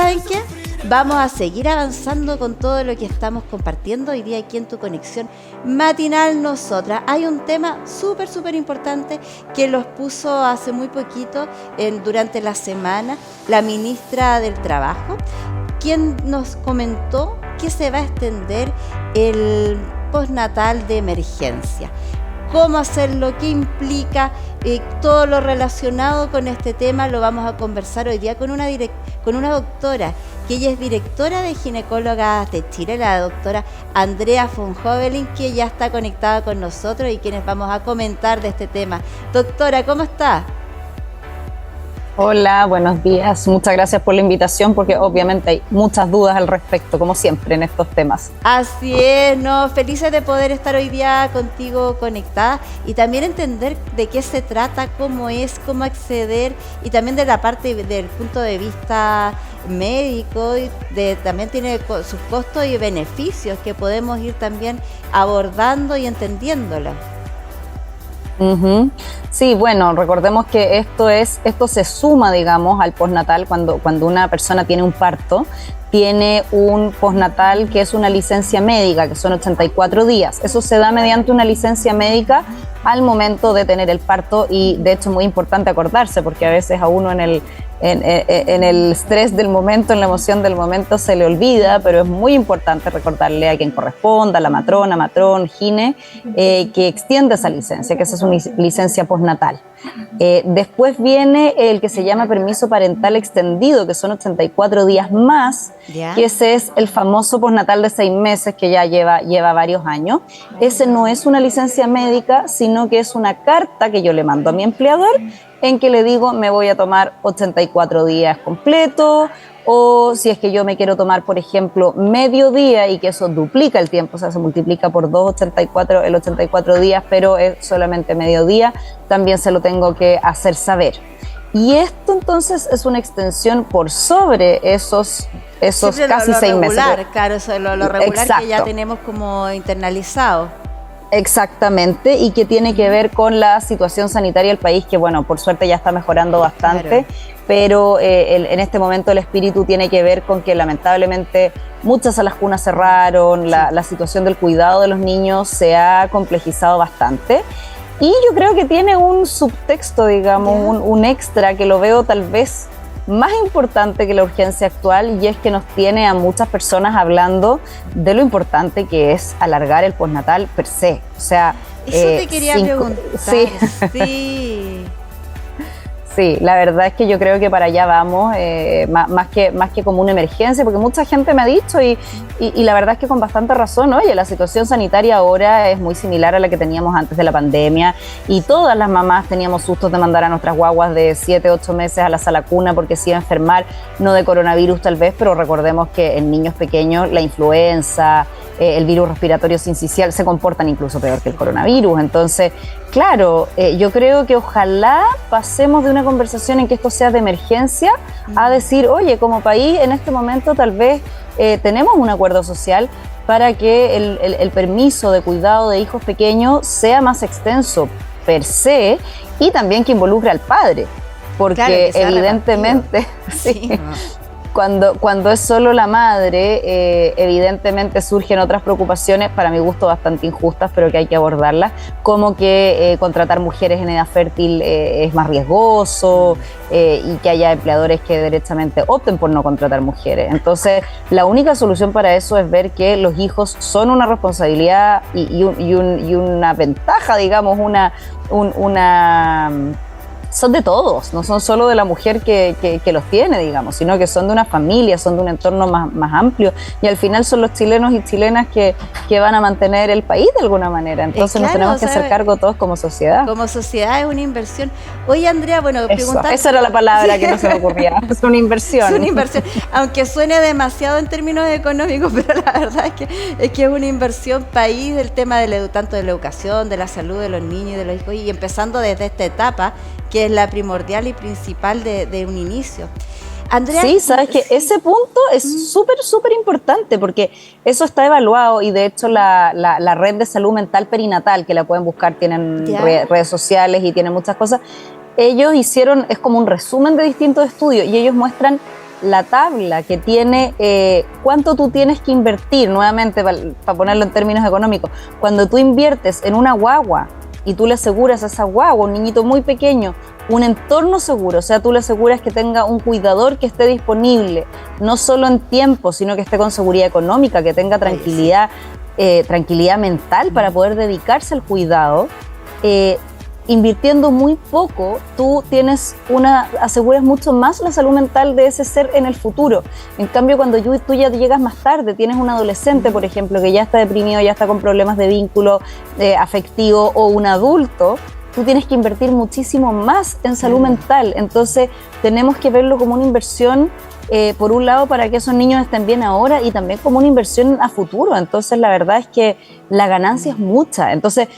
¿saben qué? Vamos a seguir avanzando con todo lo que estamos compartiendo hoy día aquí en Tu Conexión Matinal Nosotras. Hay un tema súper importante que los puso hace muy poquito, durante la semana, la ministra del Trabajo, quien nos comentó que se va a extender el postnatal de emergencia. Cómo hacerlo, qué implica, todo lo relacionado con este tema lo vamos a conversar hoy día con una doctora, que ella es directora de Ginecólogas de Chile, la doctora Andrea von Hovelin, que ya está conectada con nosotros y quienes vamos a comentar de este tema. Doctora, ¿cómo está? Hola, buenos días. Muchas gracias por la invitación porque obviamente hay muchas dudas al respecto, como siempre en estos temas. Así es, no, felices de poder estar hoy día contigo conectada y también entender de qué se trata, cómo es, cómo acceder y también de la parte del punto de vista médico, también tiene sus costos y beneficios que podemos ir también abordando y entendiéndolo. Sí, bueno, recordemos que esto se suma, digamos, al postnatal cuando una persona tiene un parto, tiene un postnatal que es una licencia médica, que son 84 días. Eso se da mediante una licencia médica al momento de tener el parto y de hecho es muy importante acordarse porque a veces a uno en el estrés del momento, en la emoción del momento se le olvida, pero es muy importante recordarle a quien corresponda, a la matrona, matrón, gine, que extiende esa licencia, que esa es una licencia postnatal. Después viene el que se llama permiso parental extendido, que son 84 días más, que ese es el famoso postnatal de 6 meses que ya lleva varios años. Ese no es una licencia médica, sino que es una carta que yo le mando a mi empleador en que le digo me voy a tomar 84 días completos, o si es que yo me quiero tomar, por ejemplo, medio día y que eso duplica el tiempo, o sea, se multiplica por 2 el 84 días, pero es solamente medio día, también se lo tengo que hacer saber. Y esto entonces es una extensión por sobre esos casi lo 6 meses. Claro, eso es lo regular. Exacto. Que ya tenemos como internalizado. Exactamente, y que tiene que ver con la situación sanitaria del país, que bueno, por suerte ya está mejorando bastante, claro. Pero en este momento el espíritu tiene que ver con que lamentablemente muchas salas cunas cerraron, la situación del cuidado de los niños se ha complejizado bastante. Y yo creo que tiene un subtexto, digamos, un extra que lo veo tal vez más importante que la urgencia actual, y es que nos tiene a muchas personas hablando de lo importante que es alargar el postnatal per se. O sea, eso te quería preguntar. Sí. Sí, la verdad es que yo creo que para allá vamos, más que como una emergencia, porque mucha gente me ha dicho y la verdad es que con bastante razón, oye, la situación sanitaria ahora es muy similar a la que teníamos antes de la pandemia y todas las mamás teníamos sustos de mandar a nuestras guaguas de 7, 8 meses a la sala cuna porque se iba a enfermar, no de coronavirus tal vez, pero recordemos que en niños pequeños la influenza, el virus respiratorio sincicial se comportan incluso peor que el coronavirus. Entonces, claro, yo creo que ojalá pasemos de una conversación en que esto sea de emergencia a decir, oye, como país en este momento tal vez tenemos un acuerdo social para que el permiso de cuidado de hijos pequeños sea más extenso per se y también que involucre al padre, porque claro, evidentemente sí. Cuando es solo la madre, evidentemente surgen otras preocupaciones, para mi gusto bastante injustas, pero que hay que abordarlas, como que contratar mujeres en edad fértil es más riesgoso y que haya empleadores que derechamente opten por no contratar mujeres. Entonces, la única solución para eso es ver que los hijos son una responsabilidad y una ventaja, digamos, son de todos, no son solo de la mujer que los tiene, digamos, sino que son de una familia, son de un entorno más amplio y al final son los chilenos y chilenas que van a mantener el país de alguna manera. Entonces claro, nos tenemos que hacer cargo todos como sociedad. Como sociedad es una inversión. Oye, Andrea, bueno, preguntarte... Esa era la palabra que no se me ocurría. Es una inversión. Es una inversión, aunque suene demasiado en términos económicos, pero la verdad es que es una inversión país, el tema tanto de la educación, de la salud de los niños y de los hijos, y empezando desde esta etapa, que es la primordial y principal de un inicio. Andrea, sí, sabes que ese punto es súper importante porque eso está evaluado y de hecho la red de salud mental perinatal, que la pueden buscar, tienen redes sociales y tienen muchas cosas, ellos hicieron, es como un resumen de distintos estudios y ellos muestran la tabla que tiene cuánto tú tienes que invertir, nuevamente para ponerlo en términos económicos, cuando tú inviertes en una guagua y tú le aseguras a esa guagua, un niñito muy pequeño, un entorno seguro, o sea, tú le aseguras que tenga un cuidador que esté disponible, no solo en tiempo, sino que esté con seguridad económica, que tenga tranquilidad, tranquilidad mental para poder dedicarse al cuidado. Invirtiendo muy poco, tú aseguras mucho más la salud mental de ese ser en el futuro. En cambio, cuando tú ya llegas más tarde, tienes un adolescente, por ejemplo, que ya está deprimido, ya está con problemas de vínculo afectivo, o un adulto, tú tienes que invertir muchísimo más en salud mental. Entonces, tenemos que verlo como una inversión, por un lado, para que esos niños estén bien ahora, y también como una inversión a futuro. Entonces, la verdad es que la ganancia es mucha. Entonces,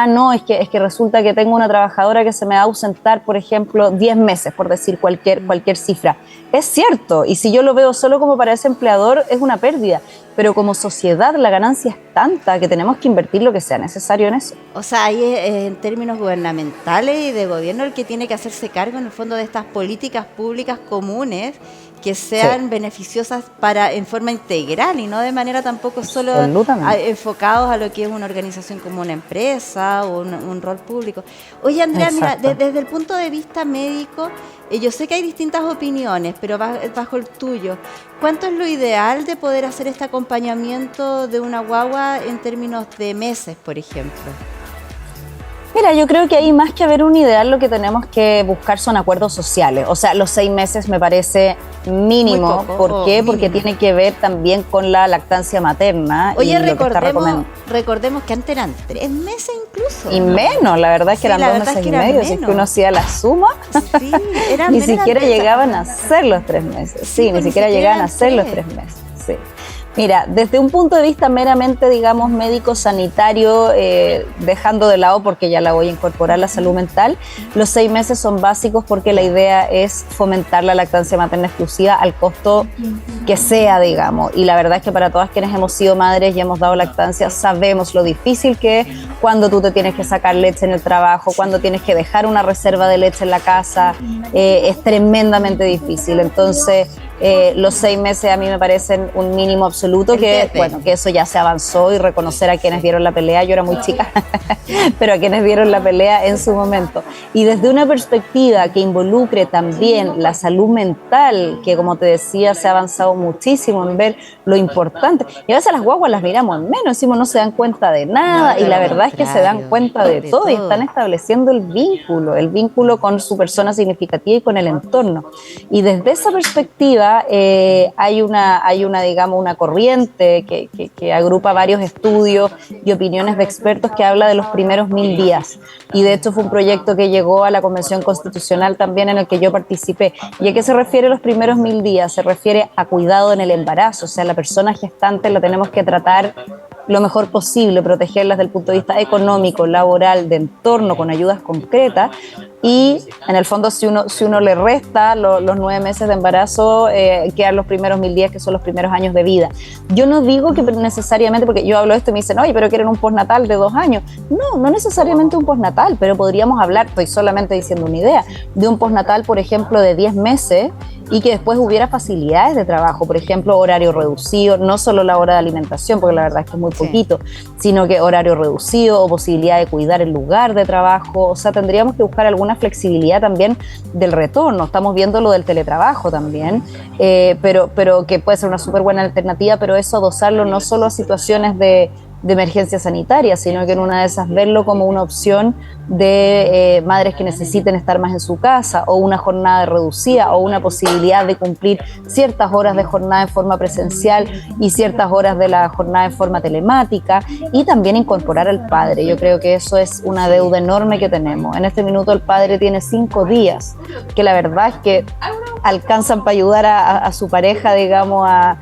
no, es que resulta que tengo una trabajadora que se me va a ausentar, por ejemplo, 10 meses, por decir cualquier cifra. Es cierto, y si yo lo veo solo como para ese empleador, es una pérdida. Pero como sociedad la ganancia es tanta que tenemos que invertir lo que sea necesario en eso. O sea, ahí en términos gubernamentales y de gobierno el que tiene que hacerse cargo en el fondo de estas políticas públicas comunes que sean beneficiosas en forma integral y no de manera tampoco solo enfocados a lo que es una organización como una empresa o un rol público. Oye, Andrea, mira, desde el punto de vista médico, yo sé que hay distintas opiniones, pero bajo el tuyo, ¿cuánto es lo ideal de poder hacer este acompañamiento de una guagua en términos de meses, por ejemplo? Mira, yo creo que ahí más que haber un ideal, lo que tenemos que buscar son acuerdos sociales. O sea, los 6 meses me parece mínimo. ¿Por qué? Porque tiene que ver también con la lactancia materna. Oye, recordemos que antes eran 3 meses incluso. Y menos, la verdad es que eran 2 meses y medio. Si es que uno hacía la suma, sí, ni siquiera llegaban a ser los 3 meses. Sí, ni siquiera llegaban a ser los 3 meses. Sí. Mira, desde un punto de vista meramente, digamos, médico-sanitario, dejando de lado, porque ya la voy a incorporar, la salud mental, los 6 meses son básicos porque la idea es fomentar la lactancia materna exclusiva al costo que sea, digamos. Y la verdad es que para todas quienes hemos sido madres y hemos dado lactancia, sabemos lo difícil que es cuando tú te tienes que sacar leche en el trabajo, cuando tienes que dejar una reserva de leche en la casa, es tremendamente difícil. Entonces, los 6 meses a mí me parecen un mínimo absoluto, que eso ya se avanzó, y reconocer a quienes dieron la pelea, yo era muy chica, pero a quienes dieron la pelea en su momento. Y desde una perspectiva que involucre también la salud mental, que como te decía, se ha avanzado muchísimo en ver lo importante. Y a veces las guaguas las miramos en menos, decimos no se dan cuenta de nada, y la verdad es que se dan cuenta de todo y están estableciendo el vínculo con su persona significativa y con el entorno. Y desde esa perspectiva, hay una digamos, una corriente que agrupa varios estudios y opiniones de expertos que habla de los primeros 1000 días. Y de hecho fue un proyecto que llegó a la Convención Constitucional también, en el que yo participé. ¿Y a qué se refiere los primeros 1000 días? Se refiere a cuidado en el embarazo. O sea, la persona gestante la tenemos que tratar lo mejor posible, protegerlas desde el punto de vista económico, laboral, de entorno, con ayudas concretas. Y en el fondo, si uno le resta los 9 meses de embarazo, quedan los primeros 1000 días, que son los primeros años de vida. Yo no digo que necesariamente, porque yo hablo de esto y me dicen, oye, pero quieren un postnatal de 2 años. No necesariamente un postnatal, pero podríamos hablar, estoy solamente diciendo una idea, de un postnatal, por ejemplo, de 10 meses, y que después hubiera facilidades de trabajo, por ejemplo, horario reducido, no solo la hora de alimentación, porque la verdad es que es muy poquito, sino que horario reducido o posibilidad de cuidar el lugar de trabajo. O sea, tendríamos que buscar alguna flexibilidad también del retorno. Estamos viendo lo del teletrabajo también, pero que puede ser una súper buena alternativa, pero eso dosarlo no solo a situaciones de emergencia sanitaria, sino que en una de esas verlo como una opción de madres que necesiten estar más en su casa, o una jornada reducida, o una posibilidad de cumplir ciertas horas de jornada en forma presencial y ciertas horas de la jornada en forma telemática, y también incorporar al padre. Yo creo que eso es una deuda enorme que tenemos. En este minuto el padre tiene 5 días, que la verdad es que alcanzan para ayudar a su pareja, digamos, a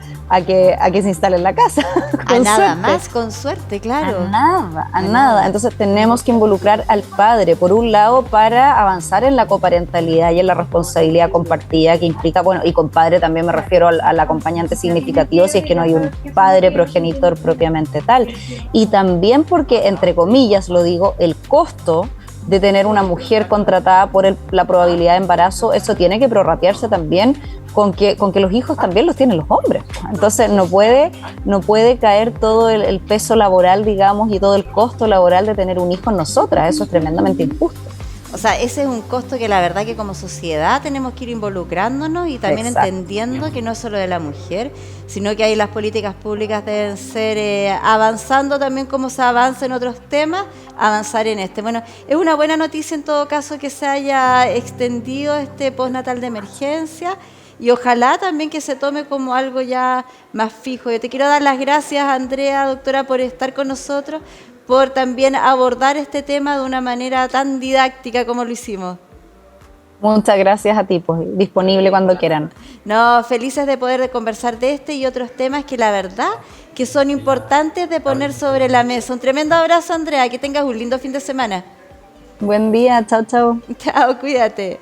que se instale en la casa. A nada más, con suerte, claro. A nada. Entonces tenemos que involucrar al padre, por un lado, para avanzar en la coparentalidad y en la responsabilidad compartida que implica, bueno, y con padre también me refiero al acompañante significativo, si es que no hay un padre progenitor propiamente tal. Y también porque, entre comillas lo digo, el costo de tener una mujer contratada por la probabilidad de embarazo, eso tiene que prorratearse también con que los hijos también los tienen los hombres. Entonces no puede caer todo el peso laboral, digamos, y todo el costo laboral de tener un hijo en nosotras. Eso es tremendamente injusto. O sea, ese es un costo que la verdad que como sociedad tenemos que ir involucrándonos y también entendiendo que no es solo de la mujer, sino que ahí las políticas públicas deben ser avanzando también como se avanza en otros temas, avanzar en este. Bueno, es una buena noticia en todo caso que se haya extendido este postnatal de emergencia y ojalá también que se tome como algo ya más fijo. Yo te quiero dar las gracias, Andrea, doctora, por estar con nosotros, por también abordar este tema de una manera tan didáctica como lo hicimos. Muchas gracias a ti, pues disponible cuando quieran. No, felices de poder conversar de este y otros temas que la verdad que son importantes de poner sobre la mesa. Un tremendo abrazo, Andrea, que tengas un lindo fin de semana. Buen día, chao, chao. Chao, cuídate.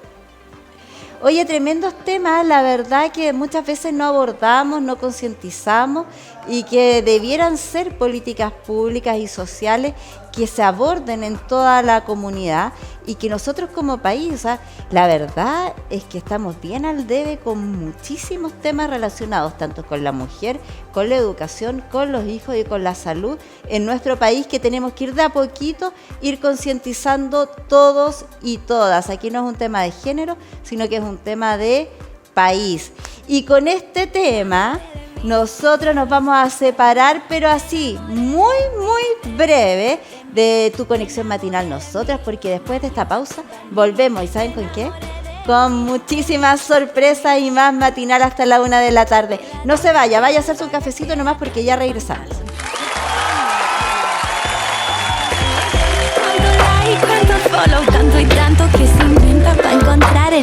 Oye, tremendos temas, la verdad que muchas veces no abordamos, no concientizamos y que debieran ser políticas públicas y sociales que se aborden en toda la comunidad y que nosotros como país, o sea, la verdad es que estamos bien al debe con muchísimos temas relacionados, tanto con la mujer, con la educación, con los hijos y con la salud en nuestro país, que tenemos que ir de a poquito, ir concientizando todos y todas. Aquí no es un tema de género, sino que es un tema de país. Y con este tema nosotros nos vamos a separar, pero así, muy, muy breve, de tu conexión matinal nosotras, porque después de esta pausa volvemos, ¿y saben con qué? Con muchísimas sorpresas y más matinal hasta la 1 de la tarde. No se vaya a hacerse un cafecito nomás porque ya regresamos. Tanto like, tanto follow, tanto y tanto que se inventa para encontrar en